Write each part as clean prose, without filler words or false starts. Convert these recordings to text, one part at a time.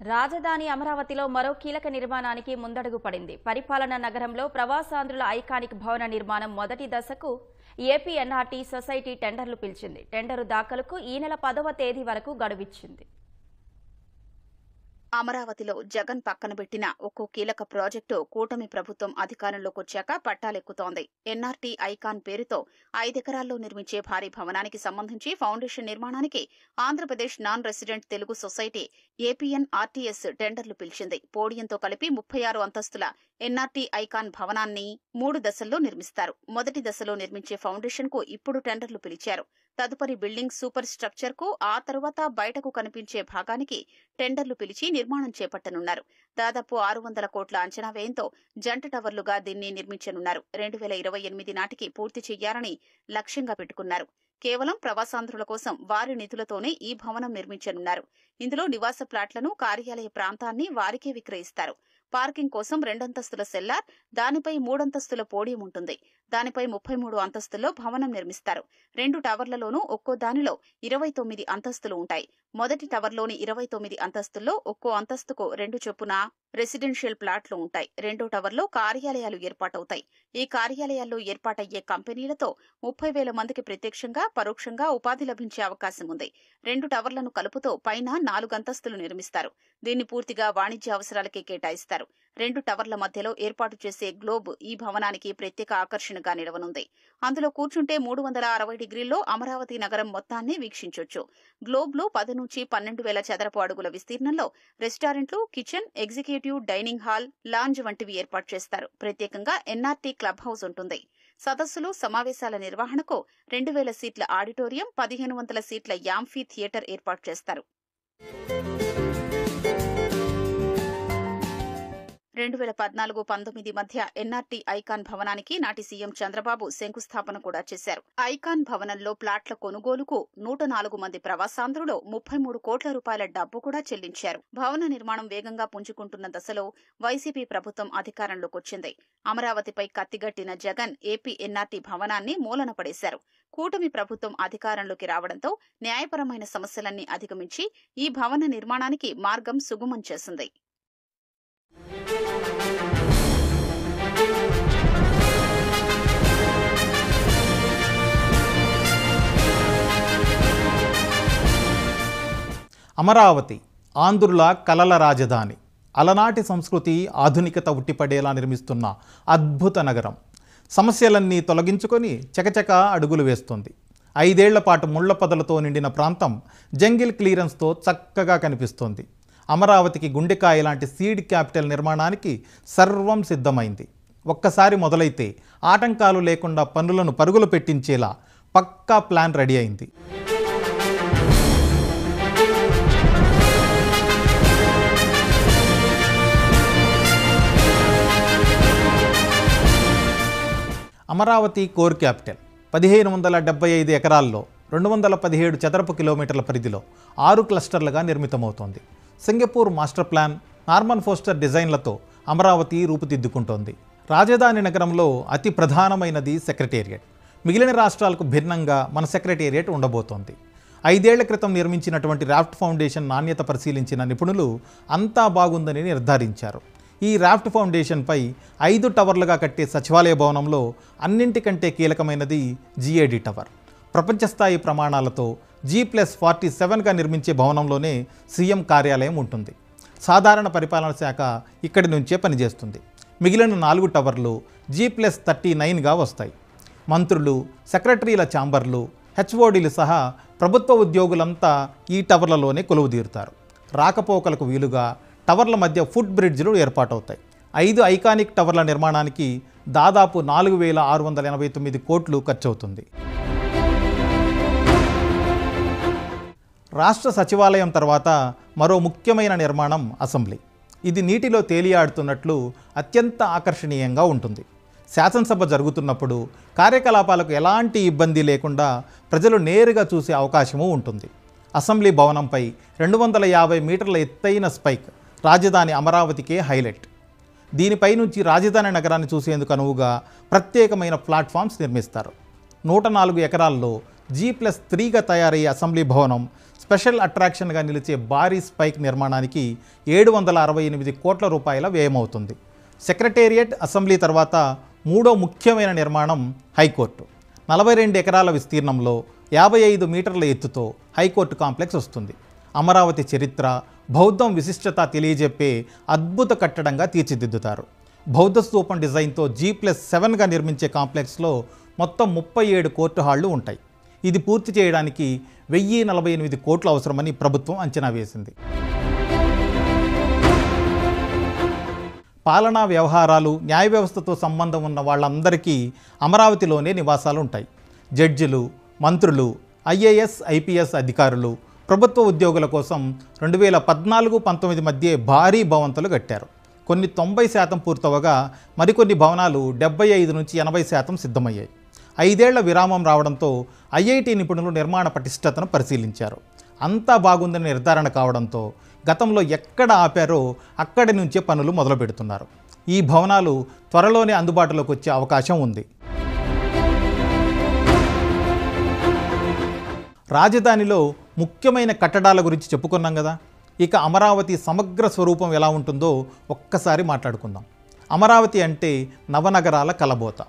రాజధాని అమరావతిలో మరో కీలక నిర్మాణానికి ముందడుగు పడింది. పరిపాలనా నగరంలో ప్రవాసాంధ్రుల ఐకానిక్ భవన నిర్మాణం మొదటి దశకు ఏపీ ఎన్ఆర్టీ సొసైటీ టెండర్లు పిలిచింది. టెండరు దాఖలుకు ఈ నెల 10వ తేదీ వరకు గడువిచ్చింది. అమరావతిలో జగన్ పక్కన పెట్టిన ఒక్కో కీలక ప్రాజెక్టు కూటమి ప్రభుత్వం అధికారంలోకి వచ్చాక పట్టాలెక్కుతోంది. ఎన్ఆర్టీ ఐకాన్ పేరుతో 5 ఎకరాల్లో నిర్మించే భారీ భవనానికి సంబంధించి ఫౌండేషన్ నిర్మాణానికి Andhra Pradesh non resident Telugu society APNRTS టెండర్లు పిలిచింది. పోడియంతో కలిపి 36 అంతస్తుల ఎన్ఆర్టీ ఐకాన్ భవనాన్ని 3 దశల్లో నిర్మిస్తారు. మొదటి దశలో నిర్మించే ఫౌండేషన్ కు ఇప్పుడు టెండర్లు పిలిచారు. తదుపరి బిల్డింగ్ సూపర్ స్ట్రక్చర్ కు, ఆ తరువాత బయటకు కనిపించే భాగానికి టెండర్లు పిలిచి నిర్మాణం చేపట్టనున్నారు. దాదాపు 600 కోట్ల అంచనా వ్యయంతో జంట టవర్లుగా దీన్ని నిర్మించనున్నారు. 2028 నాటికి పూర్తి చేయాలని లక్ష్యంగా పెట్టుకున్నారు. కేవలం ప్రవాసాంధ్రుల కోసం వారి నిధులతోనే ఈ భవనం నిర్మించనున్నారు. ఇందులో నివాస ప్లాట్లను, కార్యాలయ ప్రాంతాన్ని వారికే విక్రయిస్తారు. పార్కింగ్ కోసం 2 అంతస్తుల సెల్లార్, దానిపై 3 అంతస్తుల పోడియం ఉంటుంది. దానిపై 33 అంతస్తుల్లో భవనం నిర్మిస్తారు. 2 టవర్లలోనూ ఒక్కో దానిలో 29 అంతస్తులు ఉంటాయి. మొదటి టవర్లోని 29 అంతస్తుల్లో ఒక్కో అంతస్తుకు 2 చొప్పున రెసిడెన్షియల్ ప్లాట్లు ఉంటాయి. 2వ టవర్లో కార్యాలయాలు ఏర్పాటవుతాయి. ఈ కార్యాలయాల్లో ఏర్పాటయ్యే కంపెనీలతో 30,000 మందికి ప్రత్యక్షంగా, పరోక్షంగా ఉపాధి లభించే అవకాశం ఉంది. 2 టవర్లను కలుపుతో పైన 4 అంతస్తులు నిర్మిస్తారు. దీన్ని పూర్తిగా వాణిజ్య అవసరాలకే కేటాయిస్తారు. 2 టవర్ల మధ్యలో ఏర్పాటు చేసే గ్లోబ్ ఈ భవనానికి ప్రత్యేక ఆకర్షణగా నిలవనుంది. అందులో కూర్చుంటే 360 డిగ్రీల్లో అమరావతి నగరం మొత్తాన్ని వీక్షించొచ్చు. గ్లోబ్ లో 10 నుంచి 12,000 చదరపు అడుగుల విస్తీర్ణంలో రెస్టారెంట్లు, kitchen, executive dining hall, lounge వంటివి ఏర్పాటు చేస్తారు. ప్రత్యేకంగా ఎన్ఆర్టీ క్లబ్ హౌస్ ఉంటుంది. సదస్సులు, సమావేశాల నిర్వహణకు 2,000 సీట్ల ఆడిటోరియం, 1,500 సీట్ల యాంఫీ థియేటర్ ఏర్పాటు చేస్తారు. 2014-19 మధ్య ఎన్ఆర్టీ ఐకాన్ భవనానికి నాటి సీఎం చంద్రబాబు శంకుస్థాపన కూడా చేశారు. ఐకాన్ భవనంలో ప్లాట్ల కొనుగోలుకు 104 మంది ప్రవాసాంధ్రులు 33 కోట్ల రూపాయల డబ్బు కూడా చెల్లించారు. భవన నిర్మాణం వేగంగా పుంజుకుంటున్న దశలో వైసీపీ ప్రభుత్వం అధికారంలోకి వచ్చింది. అమరావతిపై కత్తిగట్టిన జగన్ ఏపీ ఎన్ఆర్టీ భవనాన్ని మూలన పడేశారు. కూటమి ప్రభుత్వం అధికారంలోకి రావడంతో న్యాయపరమైన సమస్యలన్నీ అధిగమించి ఈ భవన నిర్మాణానికి మార్గం సుగమం చేసింది. అమరావతి ఆంధ్రుల కలల రాజధాని. అలనాటి సంస్కృతి, ఆధునికత ఉట్టిపడేలా నిర్మిస్తున్న అద్భుత నగరం. సమస్యలన్నీ తొలగించుకొని చకచక అడుగులు వేస్తుంది. 5 ఏళ్ల పాటు ముళ్ల పొదలతో నిండిన ప్రాంతం జంగిల్ క్లియరెన్స్తో చక్కగా కనిపిస్తోంది. అమరావతికి గుండెకాయ లాంటి సీడ్ క్యాపిటల్ నిర్మాణానికి సర్వం సిద్ధమైంది. ఒక్కసారి మొదలైతే ఆటంకాలు లేకుండా పనులను పరుగులు పెట్టించేలా పక్కా ప్లాన్ రెడీ అయింది. అమరావతి కోర్ క్యాపిటల్ 1,575 ఎకరాల్లో 217 చదరపు కిలోమీటర్ల పరిధిలో 6 క్లస్టర్లుగా నిర్మితమవుతోంది. Singapore master plan, Norman Foster డిజైన్లతో అమరావతి రూపుదిద్దుకుంటోంది. రాజధాని నగరంలో అతి ప్రధానమైనది సెక్రటేరియట్. మిగిలిన రాష్ట్రాలకు భిన్నంగా మన సెక్రటేరియట్ ఉండబోతోంది. 5 ఏళ్ల క్రితం నిర్మించినటువంటి రాఫ్ట్ ఫౌండేషన్ నాణ్యత పరిశీలించిన నిపుణులు అంతా బాగుందని నిర్ధారించారు. ఈ రాఫ్ట్ ఫౌండేషన్పై 5 టవర్లుగా కట్టే సచివాలయ భవనంలో అన్నింటికంటే కీలకమైనది జీఏడీ టవర్. ప్రపంచస్థాయి ప్రమాణాలతో G+47గా నిర్మించే భవనంలోనే సీఎం కార్యాలయం ఉంటుంది. సాధారణ పరిపాలన శాఖ ఇక్కడి నుంచే పనిచేస్తుంది. మిగిలిన 4 టవర్లు G+39గా వస్తాయి. మంత్రులు, సెక్రటరీల ఛాంబర్లు, హెచ్ఓడీలు సహా ప్రభుత్వ ఉద్యోగులంతా ఈ టవర్లలోనే కొలువుదీరుతారు. రాకపోకలకు వీలుగా టవర్ల మధ్య ఫుట్ బ్రిడ్జ్లు ఏర్పాటవుతాయి. 5 ఐకానిక్ టవర్ల నిర్మాణానికి దాదాపు 4,689 కోట్లు ఖర్చవుతుంది. రాష్ట్ర సచివాలయం తర్వాత మరో ముఖ్యమైన నిర్మాణం అసెంబ్లీ. ఇది నీటిలో తేలియాడుతున్నట్లు అత్యంత ఆకర్షణీయంగా ఉంటుంది. శాసనసభ జరుగుతున్నప్పుడు కార్యకలాపాలకు ఎలాంటి ఇబ్బంది లేకుండా ప్రజలు నేరుగా చూసే అవకాశము ఉంటుంది. అసెంబ్లీ భవనంపై 250 మీటర్ల ఎత్తైన స్పైక్ రాజధాని అమరావతికే హైలైట్. దీనిపై నుంచి రాజధాని నగరాన్ని చూసేందుకు అనువుగా ప్రత్యేకమైన ప్లాట్ఫామ్స్ నిర్మిస్తారు. 104 ఎకరాల్లో G+3గా తయారయ్యే అసెంబ్లీ భవనం స్పెషల్ అట్రాక్షన్గా నిలిచే భారీ స్పైక్ నిర్మాణానికి 768 కోట్ల రూపాయల వ్యయమవుతుంది. సెక్రటేరియట్, అసెంబ్లీ తర్వాత మూడో ముఖ్యమైన నిర్మాణం హైకోర్టు. 42 ఎకరాల విస్తీర్ణంలో 55 మీటర్ల ఎత్తుతో హైకోర్టు కాంప్లెక్స్ వస్తుంది. అమరావతి చరిత్ర, బౌద్ధం విశిష్టత తెలియజెప్పే అద్భుత కట్టడంగా తీర్చిదిద్దుతారు. బౌద్ధ స్తూపం డిజైన్తో G+7గా నిర్మించే కాంప్లెక్స్లో మొత్తం 37 కోర్టు హాళ్లు ఉంటాయి. ఇది పూర్తి చేయడానికి 1048 కోట్లు అవసరమని ప్రభుత్వం అంచనా వేసింది. పాలనా వ్యవహారాలు, న్యాయ వ్యవస్థతో సంబంధం ఉన్న వాళ్ళందరికీ అమరావతిలోనే నివాసాలు ఉంటాయి. జడ్జిలు, మంత్రులు, IAS, IPS అధికారులు, ప్రభుత్వ ఉద్యోగుల కోసం 2014-19 మధ్య భారీ భవంతులు కట్టారు. కొన్ని 90% పూర్తవగా మరికొన్ని భవనాలు 75-80% సిద్ధమయ్యాయి. 5 ఏళ్ల విరామం రావడంతో IIT నిపుణులు నిర్మాణ పటిష్టతను పరిశీలించారు. అంతా బాగుందని నిర్ధారణ కావడంతో గతంలో ఎక్కడ ఆపారో అక్కడి నుంచే పనులు మొదలు పెడుతున్నారు. ఈ భవనాలు త్వరలోనే అందుబాటులోకి వచ్చే అవకాశం ఉంది. రాజధానిలో ముఖ్యమైన కట్టడాల గురించి చెప్పుకున్నాం కదా. ఇక అమరావతి సమగ్ర స్వరూపం ఎలా ఉంటుందో ఒక్కసారి మాట్లాడుకుందాం. అమరావతి అంటే నవనగరాల కలబోత.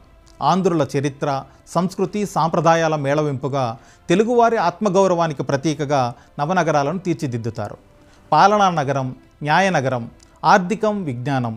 ఆంధ్రుల చరిత్ర, సంస్కృతి, సాంప్రదాయాల మేళవింపుగా, తెలుగువారి ఆత్మగౌరవానికి ప్రతీకగా నవనగరాలను తీర్చిదిద్దుతారు. పాలనా నగరం, న్యాయ నగరం, ఆర్థికం, విజ్ఞానం,